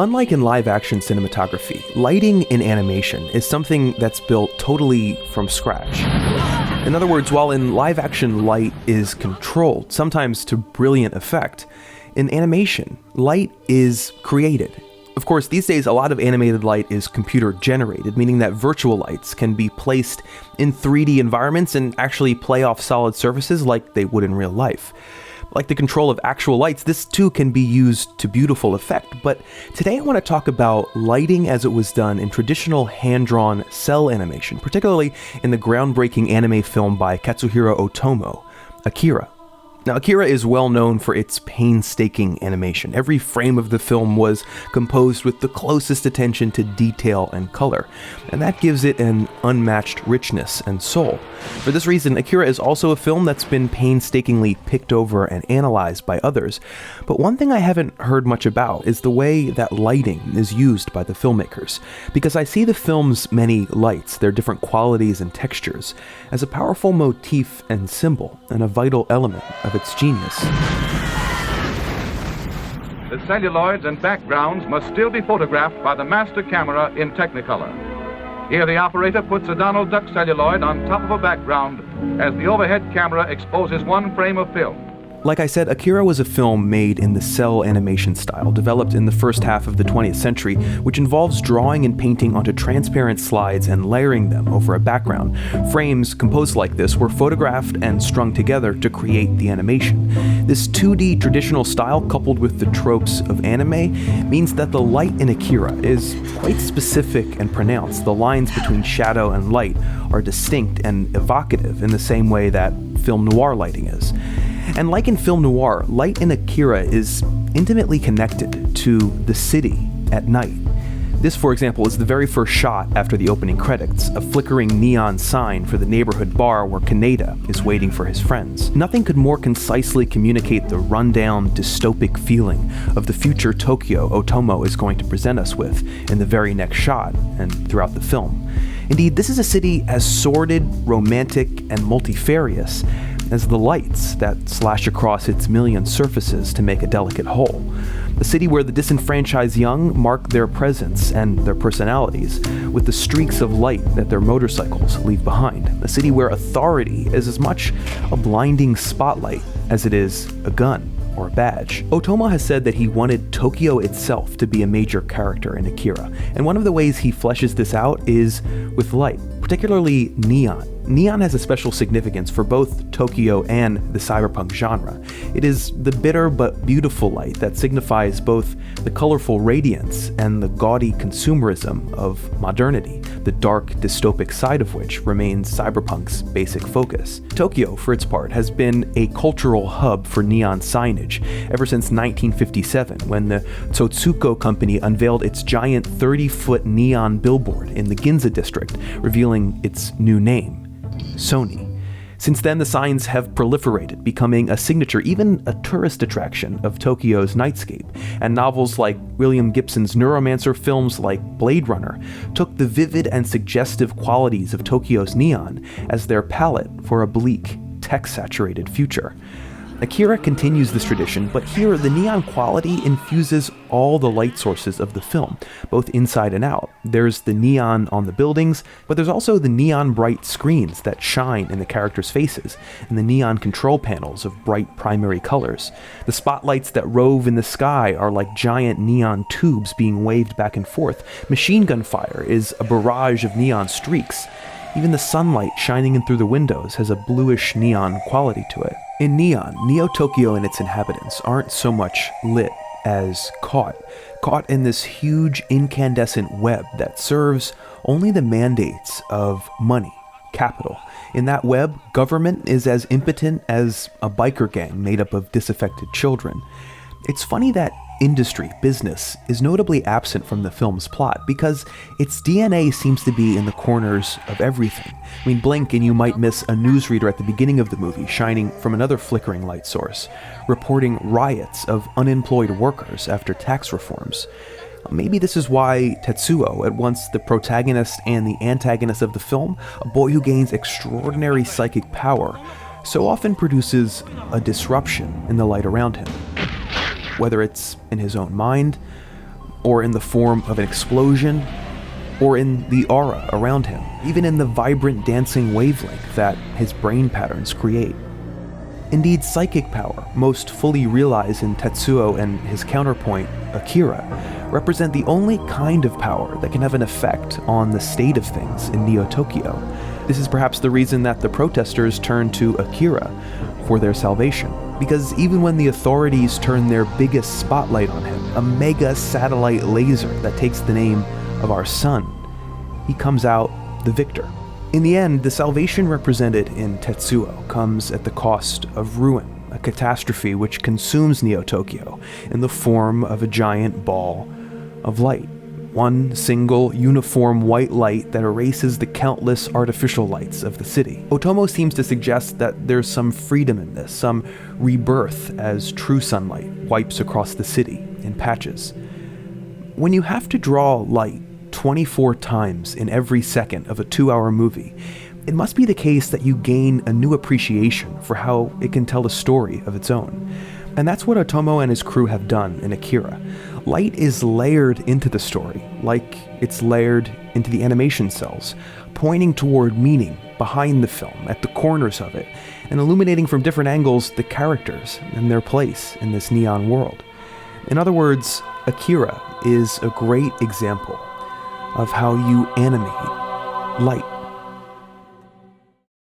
Unlike in live-action cinematography, lighting in animation is something that's built totally from scratch. In other words, while in live-action light is controlled, sometimes to brilliant effect, in animation, light is created. Of course, these days a lot of animated light is computer-generated, meaning that virtual lights can be placed in 3D environments and actually play off solid surfaces like they would in real life. Like the control of actual lights, this too can be used to beautiful effect, but today I want to talk about lighting as it was done in traditional hand-drawn cell animation, particularly in the groundbreaking anime film by Katsuhiro Otomo, Akira. Now, Akira is well known for its painstaking animation. Every frame of the film was composed with the closest attention to detail and color, and that gives it an unmatched richness and soul. For this reason, Akira is also a film that's been painstakingly picked over and analyzed by others. But one thing I haven't heard much about is the way that lighting is used by the filmmakers, because I see the film's many lights, their different qualities and textures, as a powerful motif and symbol, and a vital element of its genius. The celluloids and backgrounds must still be photographed by the master camera in Technicolor. Here the operator puts a Donald Duck celluloid on top of a background as the overhead camera exposes one frame of film. Like I said, Akira was a film made in the cell animation style, developed in the first half of the 20th century, which involves drawing and painting onto transparent slides and layering them over a background. Frames composed like this were photographed and strung together to create the animation. This 2D traditional style, coupled with the tropes of anime, means that the light in Akira is quite specific and pronounced. The lines between shadow and light are distinct and evocative in the same way that film noir lighting is. And like in film noir, light in Akira is intimately connected to the city at night. This, for example, is the very first shot after the opening credits, a flickering neon sign for the neighborhood bar where Kaneda is waiting for his friends. Nothing could more concisely communicate the rundown, dystopic feeling of the future Tokyo Otomo is going to present us with in the very next shot and throughout the film. Indeed, this is a city as sordid, romantic, and multifarious as the lights that slash across its million surfaces to make a delicate whole. A city where the disenfranchised young mark their presence and their personalities with the streaks of light that their motorcycles leave behind. A city where authority is as much a blinding spotlight as it is a gun or a badge. Otomo has said that he wanted Tokyo itself to be a major character in Akira, and one of the ways he fleshes this out is with light, particularly neon. Neon has a special significance for both Tokyo and the cyberpunk genre. It is the bitter but beautiful light that signifies both the colorful radiance and the gaudy consumerism of modernity, the dark, dystopic side of which remains cyberpunk's basic focus. Tokyo, for its part, has been a cultural hub for neon signage ever since 1957, when the Totsuko company unveiled its giant 30-foot neon billboard in the Ginza district, revealing its new name, Sony. Since then, the signs have proliferated, becoming a signature, even a tourist attraction of Tokyo's nightscape, and novels like William Gibson's Neuromancer, films like Blade Runner, took the vivid and suggestive qualities of Tokyo's neon as their palette for a bleak, tech-saturated future. Akira continues this tradition, but here the neon quality infuses all the light sources of the film, both inside and out. There's the neon on the buildings, but there's also the neon bright screens that shine in the characters' faces, and the neon control panels of bright primary colors. The spotlights that rove in the sky are like giant neon tubes being waved back and forth. Machine gun fire is a barrage of neon streaks. Even the sunlight shining in through the windows has a bluish neon quality to it. In Neon, Neo-Tokyo and its inhabitants aren't so much lit as caught in this huge incandescent web that serves only the mandates of money, capital. In that web, government is as impotent as a biker gang made up of disaffected children. It's funny that industry, business, is notably absent from the film's plot because its DNA seems to be in the corners of everything. I mean, blink and you might miss a newsreader at the beginning of the movie shining from another flickering light source, reporting riots of unemployed workers after tax reforms. Maybe this is why Tetsuo, at once the protagonist and the antagonist of the film, a boy who gains extraordinary psychic power, so often produces a disruption in the light around him. Whether it's in his own mind, or in the form of an explosion, or in the aura around him, even in the vibrant dancing wavelength that his brain patterns create. Indeed, psychic power, most fully realized in Tetsuo and his counterpoint, Akira, represent the only kind of power that can have an effect on the state of things in Neo-Tokyo. This is perhaps the reason that the protesters turn to Akira for their salvation, because even when the authorities turn their biggest spotlight on him, a mega satellite laser that takes the name of our sun, he comes out the victor. In the end, the salvation represented in Tetsuo comes at the cost of ruin, a catastrophe which consumes Neo-Tokyo in the form of a giant ball of light. One single, uniform white light that erases the countless artificial lights of the city. Otomo seems to suggest that there's some freedom in this, some rebirth as true sunlight wipes across the city in patches. When you have to draw light 24 times in every second of a 2-hour movie, it must be the case that you gain a new appreciation for how it can tell a story of its own. And that's what Otomo and his crew have done in Akira. Light is layered into the story, like it's layered into the animation cells, pointing toward meaning behind the film, at the corners of it, and illuminating from different angles the characters and their place in this neon world. In other words, Akira is a great example of how you animate light.